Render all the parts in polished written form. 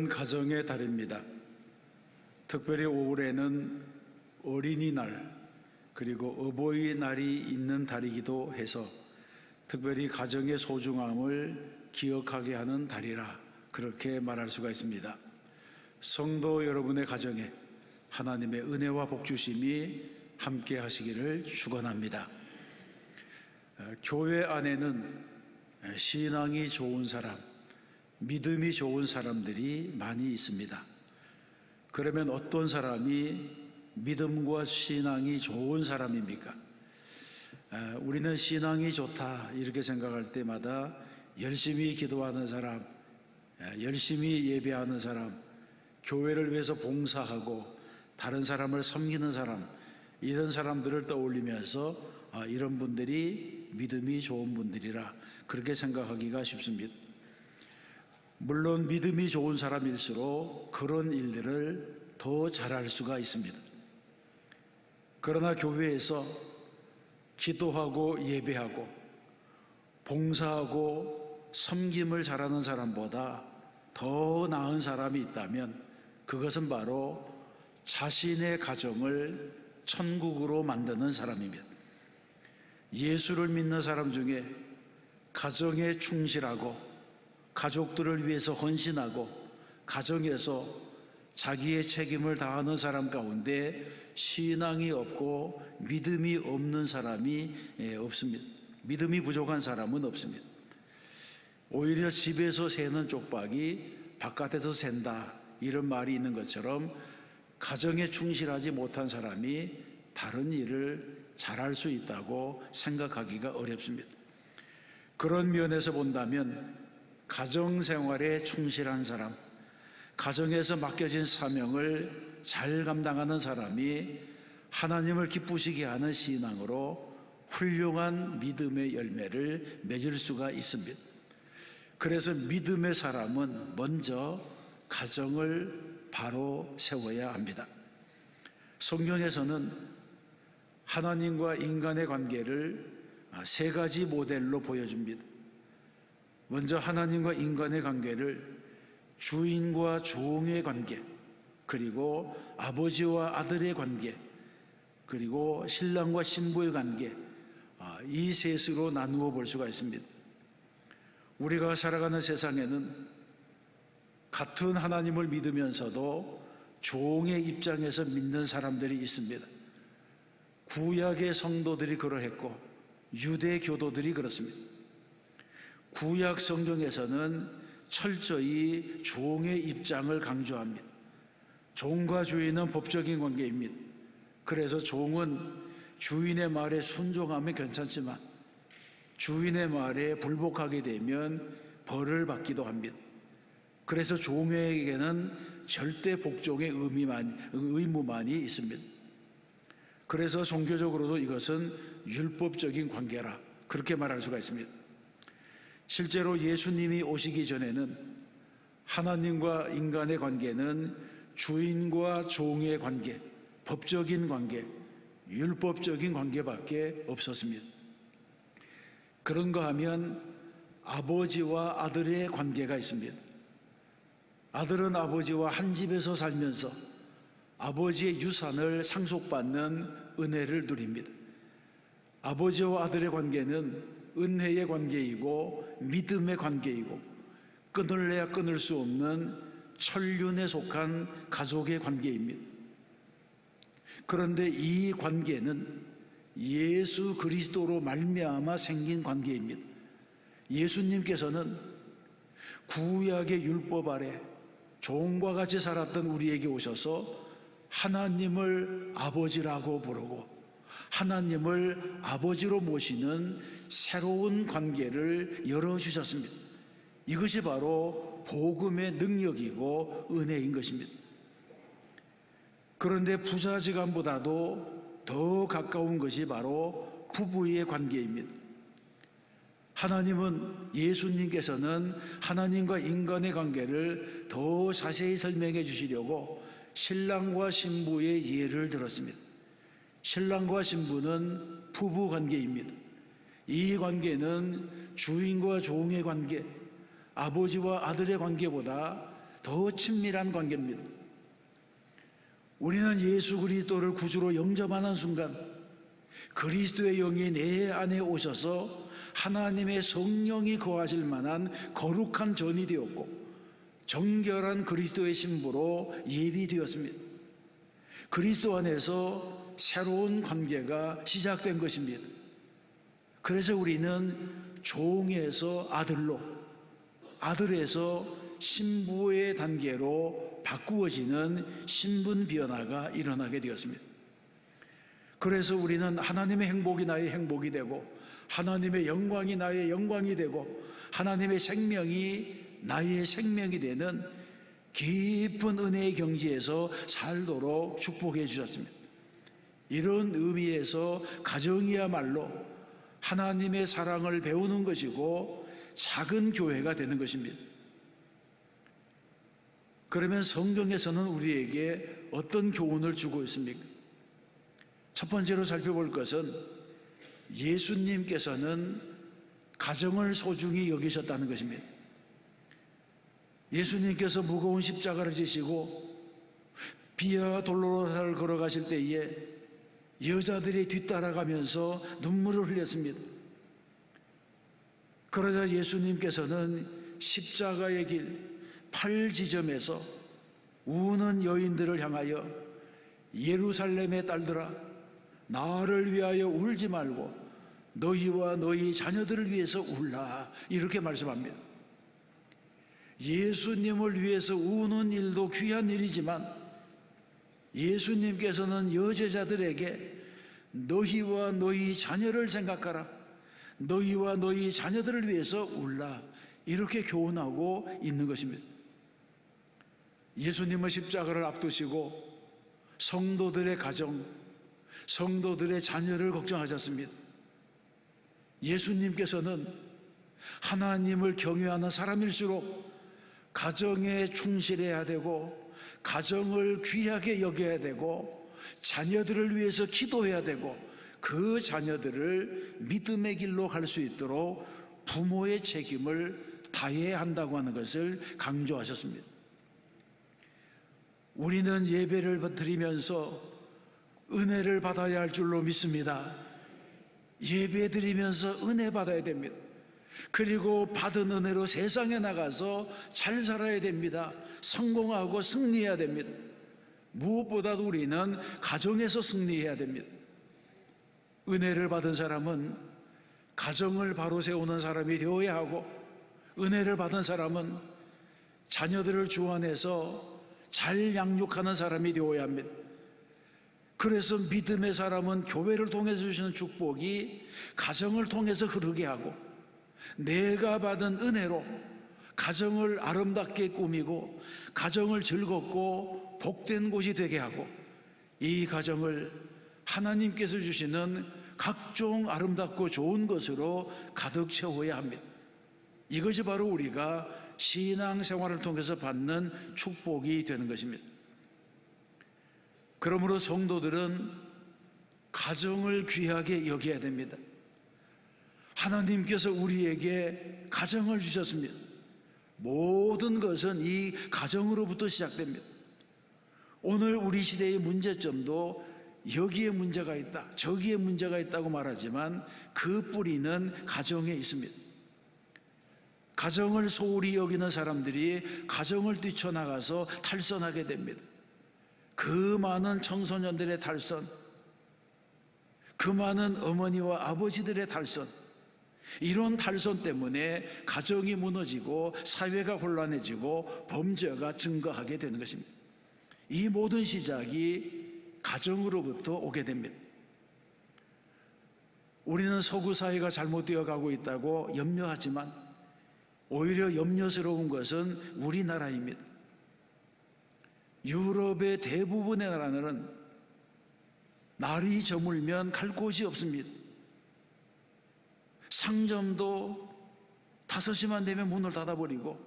오늘은 가정의 달입니다. 특별히 올해는 어린이날 그리고 어버이날이 있는 달이기도 해서 특별히 가정의 소중함을 기억하게 하는 달이라 그렇게 말할 수가 있습니다. 성도 여러분의 가정에 하나님의 은혜와 복주심이 함께 하시기를 축원합니다. 교회 안에는 신앙이 좋은 사람, 믿음이 좋은 사람들이 많이 있습니다. 그러면 어떤 사람이 믿음과 신앙이 좋은 사람입니까? 우리는 신앙이 좋다 이렇게 생각할 때마다 열심히 기도하는 사람, 열심히 예배하는 사람, 교회를 위해서 봉사하고 다른 사람을 섬기는 사람, 이런 사람들을 떠올리면서 이런 분들이 믿음이 좋은 분들이라 그렇게 생각하기가 쉽습니다. 물론 믿음이 좋은 사람일수록 그런 일들을 더 잘할 수가 있습니다. 그러나 교회에서 기도하고 예배하고 봉사하고 섬김을 잘하는 사람보다 더 나은 사람이 있다면 그것은 바로 자신의 가정을 천국으로 만드는 사람입니다. 예수를 믿는 사람 중에 가정에 충실하고 가족들을 위해서 헌신하고 가정에서 자기의 책임을 다하는 사람 가운데 신앙이 없고 믿음이 없는 사람이 없습니다. 믿음이 부족한 사람은 없습니다. 오히려 집에서 새는 쪽박이 바깥에서 샌다 이런 말이 있는 것처럼 가정에 충실하지 못한 사람이 다른 일을 잘할 수 있다고 생각하기가 어렵습니다. 그런 면에서 본다면 가정생활에 충실한 사람, 가정에서 맡겨진 사명을 잘 감당하는 사람이 하나님을 기쁘시게 하는 신앙으로 훌륭한 믿음의 열매를 맺을 수가 있습니다. 그래서 믿음의 사람은 먼저 가정을 바로 세워야 합니다. 성경에서는 하나님과 인간의 관계를 세 가지 모델로 보여줍니다. 먼저 하나님과 인간의 관계를 주인과 종의 관계, 그리고 아버지와 아들의 관계, 그리고 신랑과 신부의 관계, 이 셋으로 나누어 볼 수가 있습니다. 우리가 살아가는 세상에는 같은 하나님을 믿으면서도 종의 입장에서 믿는 사람들이 있습니다. 구약의 성도들이 그러했고 유대 교도들이 그렇습니다. 구약 성경에서는 철저히 종의 입장을 강조합니다. 종과 주인은 법적인 관계입니다. 그래서 종은 주인의 말에 순종하면 괜찮지만 주인의 말에 불복하게 되면 벌을 받기도 합니다. 그래서 종에게는 절대 복종의 의무만이 있습니다. 그래서 종교적으로도 이것은 율법적인 관계라 그렇게 말할 수가 있습니다. 실제로 예수님이 오시기 전에는 하나님과 인간의 관계는 주인과 종의 관계, 법적인 관계, 율법적인 관계밖에 없었습니다. 그런가 하면 아버지와 아들의 관계가 있습니다. 아들은 아버지와 한 집에서 살면서 아버지의 유산을 상속받는 은혜를 누립니다. 아버지와 아들의 관계는 은혜의 관계이고 믿음의 관계이고 끊을래야 끊을 수 없는 천륜에 속한 가족의 관계입니다. 그런데 이 관계는 예수 그리스도로 말미암아 생긴 관계입니다. 예수님께서는 구약의 율법 아래 종과 같이 살았던 우리에게 오셔서 하나님을 아버지라고 부르고 하나님을 아버지로 모시는 새로운 관계를 열어주셨습니다. 이것이 바로 복음의 능력이고 은혜인 것입니다. 그런데 부자지간보다도 더 가까운 것이 바로 부부의 관계입니다. 하나님은 예수님께서는 하나님과 인간의 관계를 더 자세히 설명해 주시려고 신랑과 신부의 예를 들었습니다. 신랑과 신부는 부부 관계입니다. 이 관계는 주인과 종의 관계, 아버지와 아들의 관계보다 더 친밀한 관계입니다. 우리는 예수 그리스도를 구주로 영접하는 순간 그리스도의 영이 내 안에 오셔서 하나님의 성령이 거하실 만한 거룩한 전이 되었고 정결한 그리스도의 신부로 예비되었습니다. 그리스도 안에서 새로운 관계가 시작된 것입니다. 그래서 우리는 종에서 아들로, 아들에서 신부의 단계로 바꾸어지는 신분 변화가 일어나게 되었습니다. 그래서 우리는 하나님의 행복이 나의 행복이 되고 하나님의 영광이 나의 영광이 되고 하나님의 생명이 나의 생명이 되는 깊은 은혜의 경지에서 살도록 축복해 주셨습니다. 이런 의미에서 가정이야말로 하나님의 사랑을 배우는 것이고 작은 교회가 되는 것입니다. 그러면 성경에서는 우리에게 어떤 교훈을 주고 있습니까? 첫 번째로 살펴볼 것은 예수님께서는 가정을 소중히 여기셨다는 것입니다. 예수님께서 무거운 십자가를 지시고 비아 돌로로사를 걸어가실 때에 여자들이 뒤따라가면서 눈물을 흘렸습니다. 그러자 예수님께서는 십자가의 길 8지점에서 우는 여인들을 향하여 예루살렘의 딸들아 나를 위하여 울지 말고 너희와 너희 자녀들을 위해서 울라 이렇게 말씀합니다. 예수님을 위해서 우는 일도 귀한 일이지만 예수님께서는 여제자들에게 너희와 너희 자녀를 생각하라 너희와 너희 자녀들을 위해서 울라 이렇게 교훈하고 있는 것입니다. 예수님은 십자가를 앞두시고 성도들의 가정, 성도들의 자녀를 걱정하셨습니다. 예수님께서는 하나님을 경외하는 사람일수록 가정에 충실해야 되고 가정을 귀하게 여겨야 되고 자녀들을 위해서 기도해야 되고 그 자녀들을 믿음의 길로 갈 수 있도록 부모의 책임을 다해야 한다고 하는 것을 강조하셨습니다. 우리는 예배를 드리면서 은혜를 받아야 할 줄로 믿습니다. 예배 드리면서 은혜 받아야 됩니다. 그리고 받은 은혜로 세상에 나가서 잘 살아야 됩니다. 성공하고 승리해야 됩니다. 무엇보다도 우리는 가정에서 승리해야 됩니다. 은혜를 받은 사람은 가정을 바로 세우는 사람이 되어야 하고 은혜를 받은 사람은 자녀들을 주 안에서 잘 양육하는 사람이 되어야 합니다. 그래서 믿음의 사람은 교회를 통해서 주시는 축복이 가정을 통해서 흐르게 하고 내가 받은 은혜로 가정을 아름답게 꾸미고 가정을 즐겁고 복된 곳이 되게 하고 이 가정을 하나님께서 주시는 각종 아름답고 좋은 것으로 가득 채워야 합니다. 이것이 바로 우리가 신앙생활을 통해서 받는 축복이 되는 것입니다. 그러므로 성도들은 가정을 귀하게 여겨야 됩니다. 하나님께서 우리에게 가정을 주셨습니다. 모든 것은 이 가정으로부터 시작됩니다. 오늘 우리 시대의 문제점도 여기에 문제가 있다, 저기에 문제가 있다고 말하지만 그 뿌리는 가정에 있습니다. 가정을 소홀히 여기는 사람들이 가정을 뛰쳐나가서 탈선하게 됩니다. 그 많은 청소년들의 탈선, 그 많은 어머니와 아버지들의 탈선, 이런 탈선 때문에 가정이 무너지고 사회가 혼란해지고 범죄가 증가하게 되는 것입니다. 이 모든 시작이 가정으로부터 오게 됩니다. 우리는 서구 사회가 잘못되어 가고 있다고 염려하지만 오히려 염려스러운 것은 우리나라입니다. 유럽의 대부분의 나라는 날이 저물면 갈 곳이 없습니다. 상점도 5시만 되면 문을 닫아버리고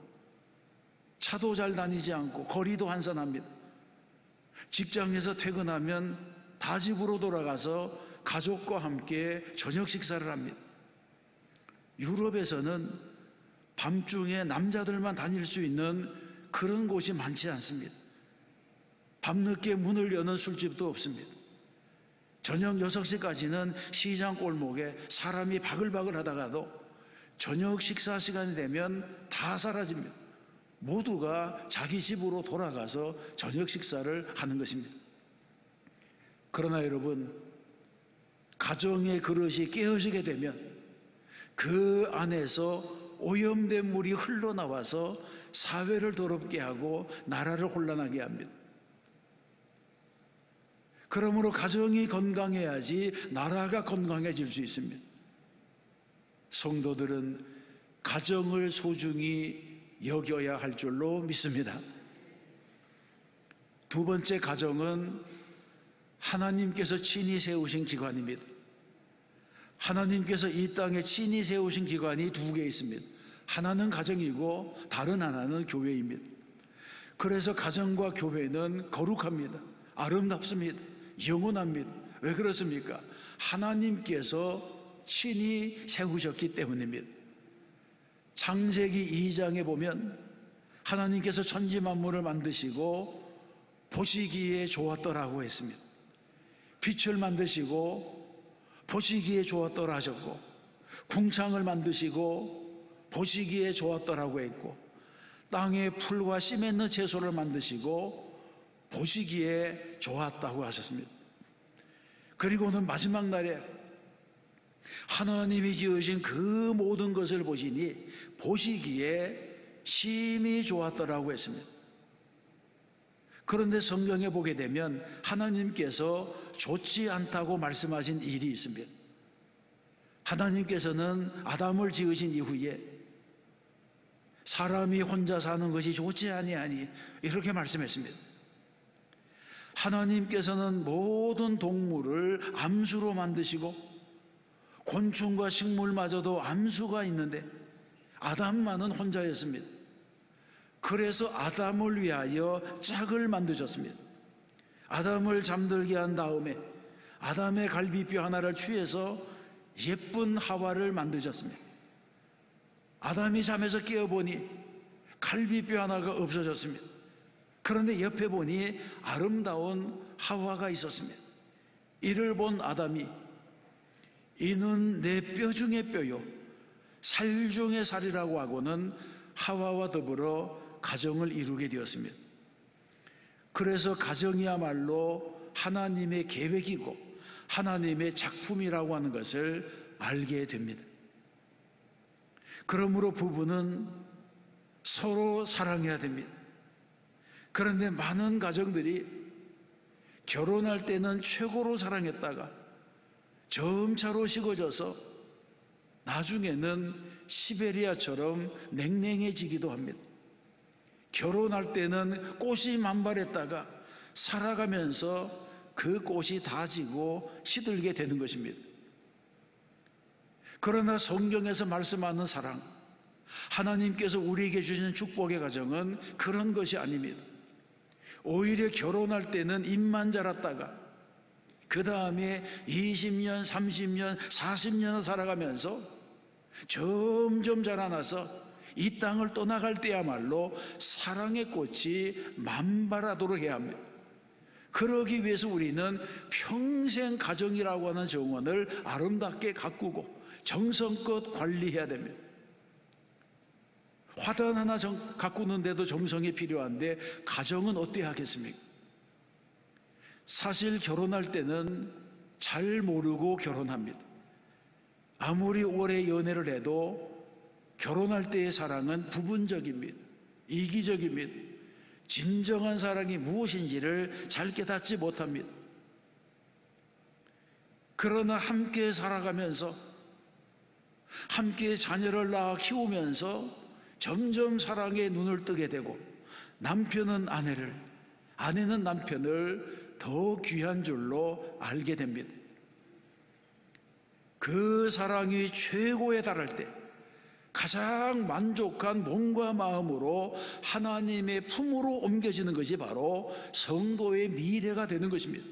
차도 잘 다니지 않고 거리도 한산합니다. 직장에서 퇴근하면 다 집으로 돌아가서 가족과 함께 저녁 식사를 합니다. 유럽에서는 밤중에 남자들만 다닐 수 있는 그런 곳이 많지 않습니다. 밤늦게 문을 여는 술집도 없습니다. 저녁 6시까지는 시장 골목에 사람이 바글바글 하다가도 저녁 식사 시간이 되면 다 사라집니다. 모두가 자기 집으로 돌아가서 저녁 식사를 하는 것입니다. 그러나 여러분, 가정의 그릇이 깨어지게 되면 그 안에서 오염된 물이 흘러나와서 사회를 더럽게 하고 나라를 혼란하게 합니다. 그러므로 가정이 건강해야지 나라가 건강해질 수 있습니다. 성도들은 가정을 소중히 여겨야 할 줄로 믿습니다. 두 번째 가정은 하나님께서 친히 세우신 기관입니다. 하나님께서 이 땅에 친히 세우신 기관이 두 개 있습니다. 하나는 가정이고 다른 하나는 교회입니다. 그래서 가정과 교회는 거룩합니다. 아름답습니다. 영원합니다. 왜 그렇습니까? 하나님께서 친히 세우셨기 때문입니다. 창세기 2장에 보면 하나님께서 천지 만물을 만드시고 보시기에 좋았더라고 했습니다. 빛을 만드시고 보시기에 좋았더라 하셨고, 궁창을 만드시고 보시기에 좋았더라고 했고, 땅에 풀과 씨 맺는 채소를 만드시고 보시기에 좋았다고 하셨습니다. 그리고는 마지막 날에 하나님이 지으신 그 모든 것을 보시니 보시기에 심히 좋았더라고 했습니다. 그런데 성경에 보게 되면 하나님께서 좋지 않다고 말씀하신 일이 있습니다. 하나님께서는 아담을 지으신 이후에 사람이 혼자 사는 것이 좋지 아니하니 이렇게 말씀했습니다. 하나님께서는 모든 동물을 암수로 만드시고 곤충과 식물마저도 암수가 있는데 아담만은 혼자였습니다. 그래서 아담을 위하여 짝을 만드셨습니다. 아담을 잠들게 한 다음에 아담의 갈비뼈 하나를 취해서 예쁜 하와를 만드셨습니다. 아담이 잠에서 깨어보니 갈비뼈 하나가 없어졌습니다. 그런데 옆에 보니 아름다운 하와가 있었습니다. 이를 본 아담이 이는 내 뼈 중에 뼈요 살 중에 살이라고 하고는 하와와 더불어 가정을 이루게 되었습니다. 그래서 가정이야말로 하나님의 계획이고 하나님의 작품이라고 하는 것을 알게 됩니다. 그러므로 부부는 서로 사랑해야 됩니다. 그런데 많은 가정들이 결혼할 때는 최고로 사랑했다가 점차로 식어져서 나중에는 시베리아처럼 냉랭해지기도 합니다. 결혼할 때는 꽃이 만발했다가 살아가면서 그 꽃이 다 지고 시들게 되는 것입니다. 그러나 성경에서 말씀하는 사랑, 하나님께서 우리에게 주시는 축복의 가정은 그런 것이 아닙니다. 오히려 결혼할 때는 입만 자랐다가 그 다음에 20년, 30년, 40년 살아가면서 점점 자라나서 이 땅을 떠나갈 때야말로 사랑의 꽃이 만발하도록 해야 합니다. 그러기 위해서 우리는 평생 가정이라고 하는 정원을 아름답게 가꾸고 정성껏 관리해야 됩니다. 화단 하나 가꾸는데도 정성이 필요한데 가정은 어때야 하겠습니까? 사실 결혼할 때는 잘 모르고 결혼합니다. 아무리 오래 연애를 해도 결혼할 때의 사랑은 부분적입니다. 이기적입니다. 진정한 사랑이 무엇인지를 잘 깨닫지 못합니다. 그러나 함께 살아가면서 함께 자녀를 낳아 키우면서 점점 사랑에 눈을 뜨게 되고 남편은 아내를, 아내는 남편을 더 귀한 줄로 알게 됩니다. 그 사랑이 최고에 달할 때 가장 만족한 몸과 마음으로 하나님의 품으로 옮겨지는 것이 바로 성도의 미래가 되는 것입니다.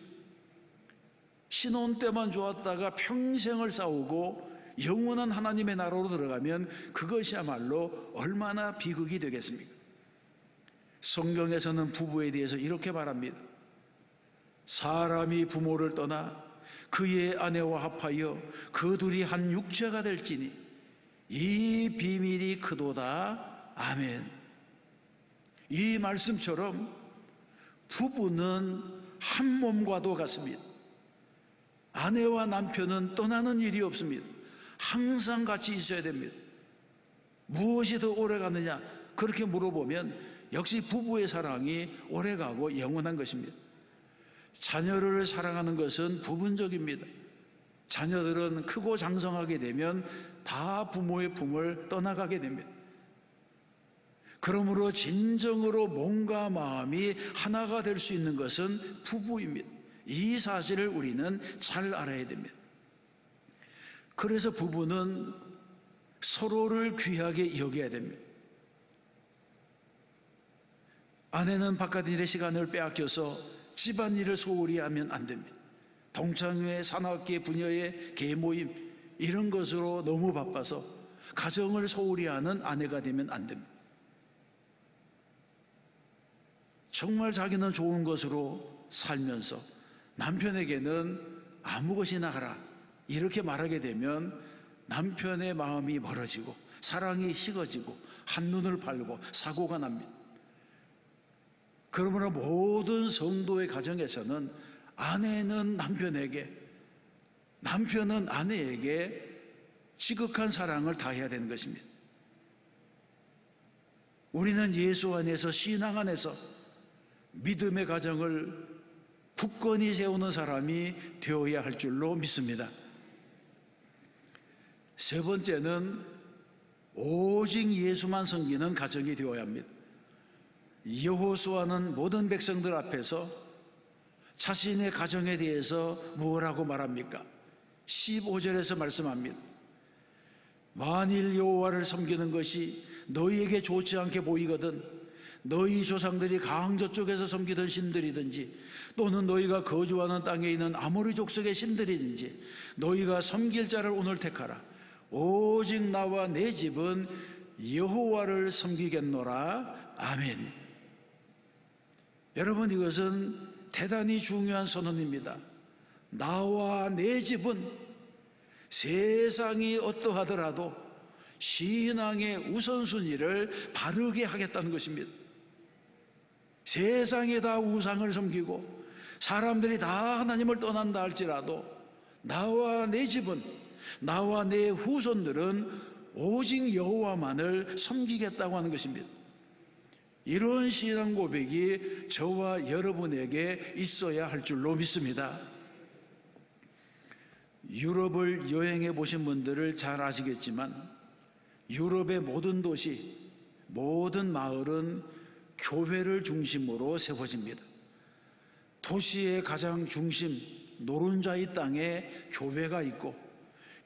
신혼 때만 좋았다가 평생을 싸우고 영원한 하나님의 나라로 들어가면 그것이야말로 얼마나 비극이 되겠습니까? 성경에서는 부부에 대해서 이렇게 말합니다. 사람이 부모를 떠나 그의 아내와 합하여 그 둘이 한 육체가 될지니 이 비밀이 크도다. 아멘. 이 말씀처럼 부부는 한 몸과도 같습니다. 아내와 남편은 떠나는 일이 없습니다. 항상 같이 있어야 됩니다. 무엇이 더 오래 가느냐? 그렇게 물어보면 역시 부부의 사랑이 오래가고 영원한 것입니다. 자녀를 사랑하는 것은 부분적입니다. 자녀들은 크고 장성하게 되면 다 부모의 품을 떠나가게 됩니다. 그러므로 진정으로 몸과 마음이 하나가 될 수 있는 것은 부부입니다. 이 사실을 우리는 잘 알아야 됩니다. 그래서 부부는 서로를 귀하게 여겨야 됩니다. 아내는 바깥 일의 시간을 빼앗겨서 집안일을 소홀히 하면 안 됩니다. 동창회, 산악회, 부녀회, 계모임 이런 것으로 너무 바빠서 가정을 소홀히 하는 아내가 되면 안 됩니다. 정말 자기는 좋은 것으로 살면서 남편에게는 아무 것이나 하라 이렇게 말하게 되면 남편의 마음이 멀어지고 사랑이 식어지고 한눈을 팔고 사고가 납니다. 그러므로 모든 성도의 가정에서는 아내는 남편에게, 남편은 아내에게 지극한 사랑을 다해야 되는 것입니다. 우리는 예수 안에서, 신앙 안에서 믿음의 가정을 굳건히 세우는 사람이 되어야 할 줄로 믿습니다. 세 번째는 오직 예수만 섬기는 가정이 되어야 합니다. 여호수아는 모든 백성들 앞에서 자신의 가정에 대해서 무엇라고 말합니까? 15절에서 말씀합니다. 만일 여호와를 섬기는 것이 너희에게 좋지 않게 보이거든 너희 조상들이 강 저쪽에서 섬기던 신들이든지 또는 너희가 거주하는 땅에 있는 아모리 족속의 신들이든지 너희가 섬길 자를 오늘 택하라. 오직 나와 내 집은 여호와를 섬기겠노라. 아멘. 여러분, 이것은 대단히 중요한 선언입니다. 나와 내 집은 세상이 어떠하더라도 신앙의 우선순위를 바르게 하겠다는 것입니다. 세상이 다 우상을 섬기고 사람들이 다 하나님을 떠난다 할지라도 나와 내 집은, 나와 내 후손들은 오직 여호와만을 섬기겠다고 하는 것입니다. 이런 신앙 고백이 저와 여러분에게 있어야 할 줄로 믿습니다. 유럽을 여행해 보신 분들을 잘 아시겠지만 유럽의 모든 도시, 모든 마을은 교회를 중심으로 세워집니다. 도시의 가장 중심, 노른자의 땅에 교회가 있고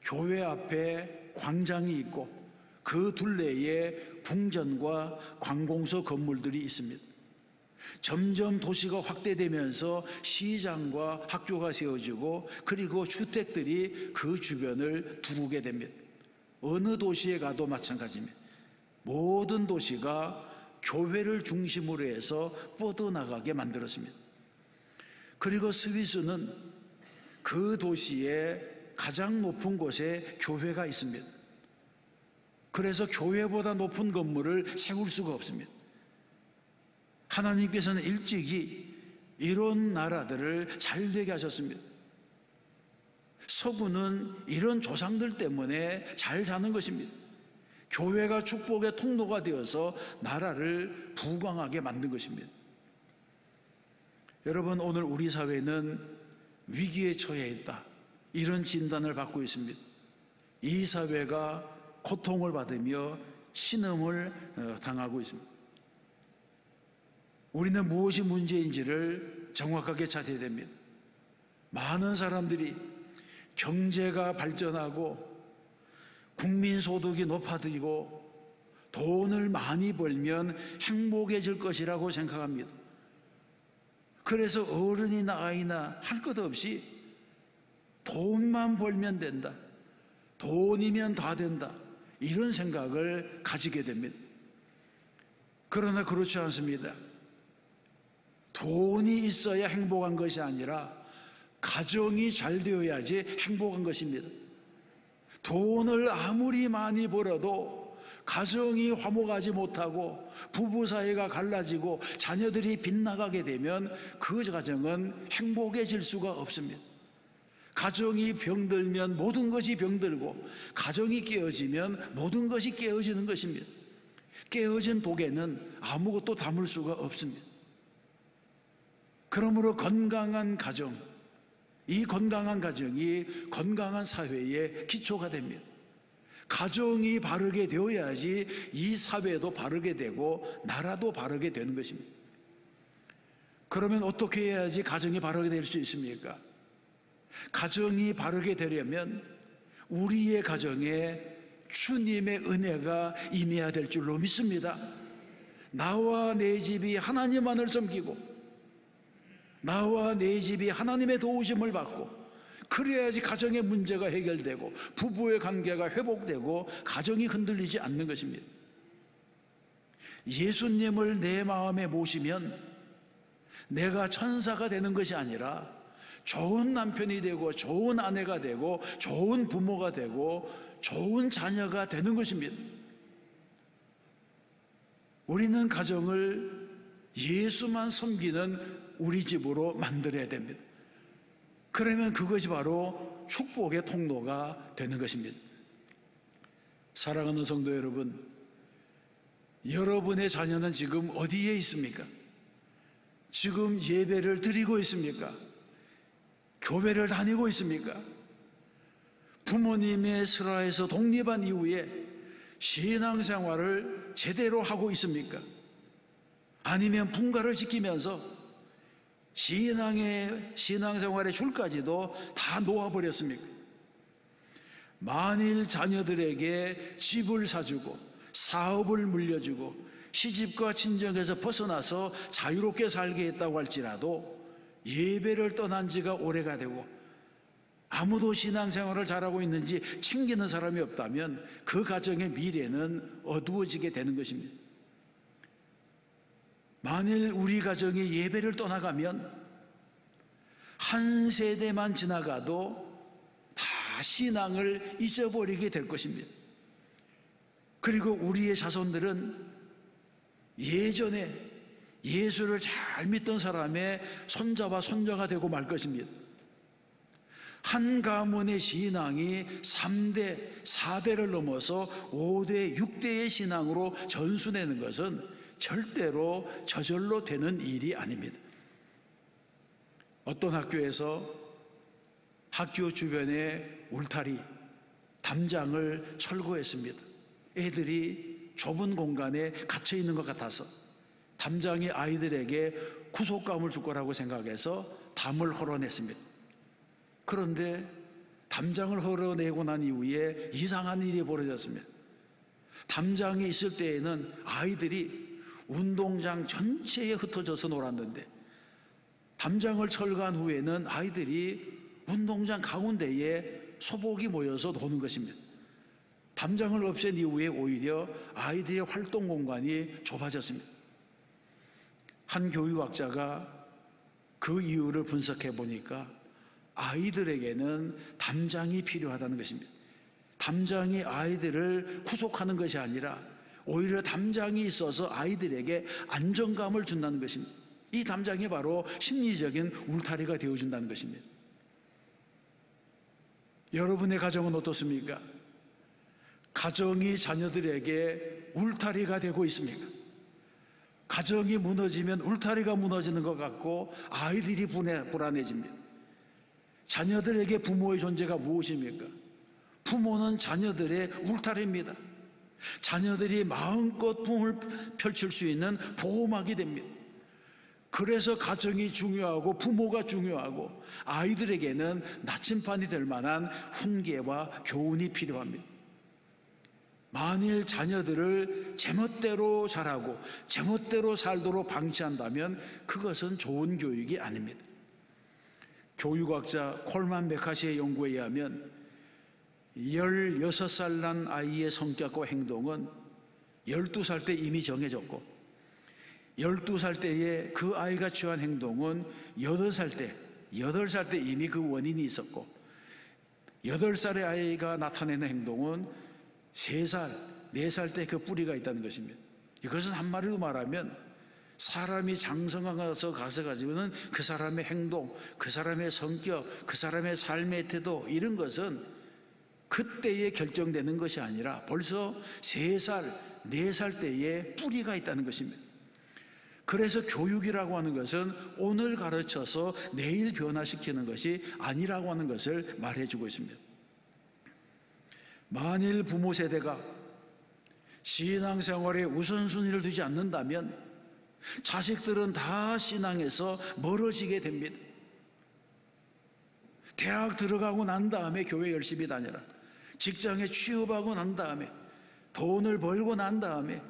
교회 앞에 광장이 있고 그 둘레에 궁전과 관공서 건물들이 있습니다. 점점 도시가 확대되면서 시장과 학교가 세워지고 그리고 주택들이 그 주변을 두르게 됩니다. 어느 도시에 가도 마찬가지입니다. 모든 도시가 교회를 중심으로 해서 뻗어나가게 만들었습니다. 그리고 스위스는 그 도시의 가장 높은 곳에 교회가 있습니다. 그래서 교회보다 높은 건물을 세울 수가 없습니다. 하나님께서는 일찍이 이런 나라들을 잘 되게 하셨습니다. 서구는 이런 조상들 때문에 잘 사는 것입니다. 교회가 축복의 통로가 되어서 나라를 부강하게 만든 것입니다. 여러분, 오늘 우리 사회는 위기에 처해 있다, 이런 진단을 받고 있습니다. 이 사회가 고통을 받으며 신음을 당하고 있습니다. 우리는 무엇이 문제인지를 정확하게 찾아야 됩니다. 많은 사람들이 경제가 발전하고 국민소득이 높아지고 돈을 많이 벌면 행복해질 것이라고 생각합니다. 그래서 어른이나 아이나 할 것 없이 돈만 벌면 된다, 돈이면 다 된다, 이런 생각을 가지게 됩니다. 그러나 그렇지 않습니다. 돈이 있어야 행복한 것이 아니라 가정이 잘 되어야지 행복한 것입니다. 돈을 아무리 많이 벌어도 가정이 화목하지 못하고 부부 사이가 갈라지고 자녀들이 빗나가게 되면 그 가정은 행복해질 수가 없습니다. 가정이 병들면 모든 것이 병들고, 가정이 깨어지면 모든 것이 깨어지는 것입니다. 깨어진 독에는 아무것도 담을 수가 없습니다. 그러므로 건강한 가정, 이 건강한 가정이 건강한 사회의 기초가 됩니다. 가정이 바르게 되어야지 이 사회도 바르게 되고 나라도 바르게 되는 것입니다. 그러면 어떻게 해야지 가정이 바르게 될 수 있습니까? 가정이 바르게 되려면 우리의 가정에 주님의 은혜가 임해야 될 줄로 믿습니다. 나와 내 집이 하나님만을 섬기고, 나와 내 집이 하나님의 도우심을 받고, 그래야지 가정의 문제가 해결되고 부부의 관계가 회복되고 가정이 흔들리지 않는 것입니다. 예수님을 내 마음에 모시면 내가 천사가 되는 것이 아니라 좋은 남편이 되고 좋은 아내가 되고 좋은 부모가 되고 좋은 자녀가 되는 것입니다. 우리는 가정을 예수만 섬기는 우리 집으로 만들어야 됩니다. 그러면 그것이 바로 축복의 통로가 되는 것입니다. 사랑하는 성도 여러분, 여러분의 자녀는 지금 어디에 있습니까? 지금 예배를 드리고 있습니까? 교회를 다니고 있습니까? 부모님의 슬하에서 독립한 이후에 신앙생활을 제대로 하고 있습니까? 아니면 분가를 지키면서 신앙생활의 줄까지도 다 놓아버렸습니까? 만일 자녀들에게 집을 사주고 사업을 물려주고 시집과 친정에서 벗어나서 자유롭게 살게 했다고 할지라도 예배를 떠난 지가 오래가 되고 아무도 신앙생활을 잘하고 있는지 챙기는 사람이 없다면 그 가정의 미래는 어두워지게 되는 것입니다. 만일 우리 가정이 예배를 떠나가면 한 세대만 지나가도 다 신앙을 잊어버리게 될 것입니다. 그리고 우리의 자손들은 예전에 예수를 잘 믿던 사람의 손자와 손녀가 되고 말 것입니다. 한 가문의 신앙이 3대, 4대를 넘어서 5대, 6대의 신앙으로 전수되는 것은 절대로 저절로 되는 일이 아닙니다. 어떤 학교에서 학교 주변에 울타리, 담장을 철거했습니다. 애들이 좁은 공간에 갇혀 있는 것 같아서 담장이 아이들에게 구속감을 줄 거라고 생각해서 담을 헐어냈습니다. 그런데 담장을 헐어내고 난 이후에 이상한 일이 벌어졌습니다. 담장이 있을 때에는 아이들이 운동장 전체에 흩어져서 놀았는데 담장을 철거한 후에는 아이들이 운동장 가운데에 소복이 모여서 노는 것입니다. 담장을 없앤 이후에 오히려 아이들의 활동 공간이 좁아졌습니다. 한 교육학자가 그 이유를 분석해 보니까 아이들에게는 담장이 필요하다는 것입니다. 담장이 아이들을 구속하는 것이 아니라 오히려 담장이 있어서 아이들에게 안정감을 준다는 것입니다. 이 담장이 바로 심리적인 울타리가 되어준다는 것입니다. 여러분의 가정은 어떻습니까? 가정이 자녀들에게 울타리가 되고 있습니까? 가정이 무너지면 울타리가 무너지는 것 같고 아이들이 불안해집니다. 자녀들에게 부모의 존재가 무엇입니까? 부모는 자녀들의 울타리입니다. 자녀들이 마음껏 꿈을 펼칠 수 있는 보호막이 됩니다. 그래서 가정이 중요하고 부모가 중요하고 아이들에게는 나침반이 될 만한 훈계와 교훈이 필요합니다. 만일 자녀들을 제멋대로 자라고 제멋대로 살도록 방치한다면 그것은 좋은 교육이 아닙니다. 교육학자 콜만 메카시의 연구에 의하면 16살 난 아이의 성격과 행동은 12살 때 이미 정해졌고 12살 때에 그 아이가 취한 행동은 8살 때 이미 그 원인이 있었고, 8살의 아이가 나타내는 행동은 3살, 4살 때 그 뿌리가 있다는 것입니다. 이것은 한마디로 말하면 사람이 장성하서 가지고는 그 사람의 행동, 그 사람의 성격, 그 사람의 삶의 태도, 이런 것은 그때에 결정되는 것이 아니라 벌써 3살, 4살 때에 뿌리가 있다는 것입니다. 그래서 교육이라고 하는 것은 오늘 가르쳐서 내일 변화시키는 것이 아니라고 하는 것을 말해주고 있습니다. 만일 부모 세대가 신앙생활에 우선순위를 두지 않는다면 자식들은 다 신앙에서 멀어지게 됩니다. 대학 들어가고 난 다음에 교회 열심히 다녀라, 직장에 취업하고 난 다음에 돈을 벌고 난 다음에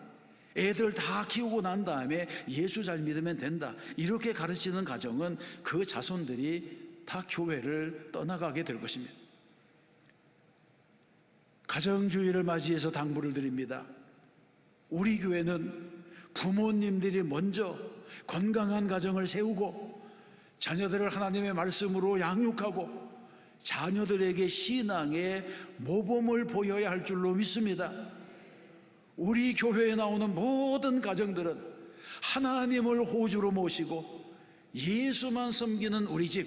애들 다 키우고 난 다음에 예수 잘 믿으면 된다, 이렇게 가르치는 가정은 그 자손들이 다 교회를 떠나가게 될 것입니다. 가정주의를 맞이해서 당부를 드립니다. 우리 교회는 부모님들이 먼저 건강한 가정을 세우고 자녀들을 하나님의 말씀으로 양육하고 자녀들에게 신앙의 모범을 보여야 할 줄로 믿습니다. 우리 교회에 나오는 모든 가정들은 하나님을 호주로 모시고 예수만 섬기는 우리 집,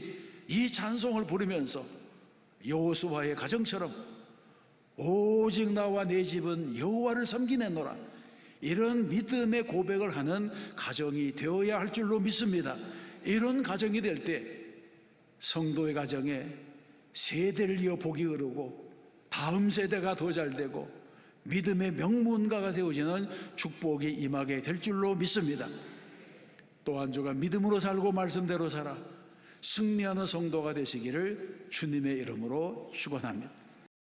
이 찬송을 부르면서 여호수아의 가정처럼 오직 나와 내 집은 여호와를 섬기네노라, 이런 믿음의 고백을 하는 가정이 되어야 할 줄로 믿습니다. 이런 가정이 될 때 성도의 가정에 세대를 이어 복이 흐르고 다음 세대가 더 잘 되고 믿음의 명문가가 되어지는 축복이 임하게 될 줄로 믿습니다. 또 한 주가 믿음으로 살고 말씀대로 살아 승리하는 성도가 되시기를 주님의 이름으로 축원합니다.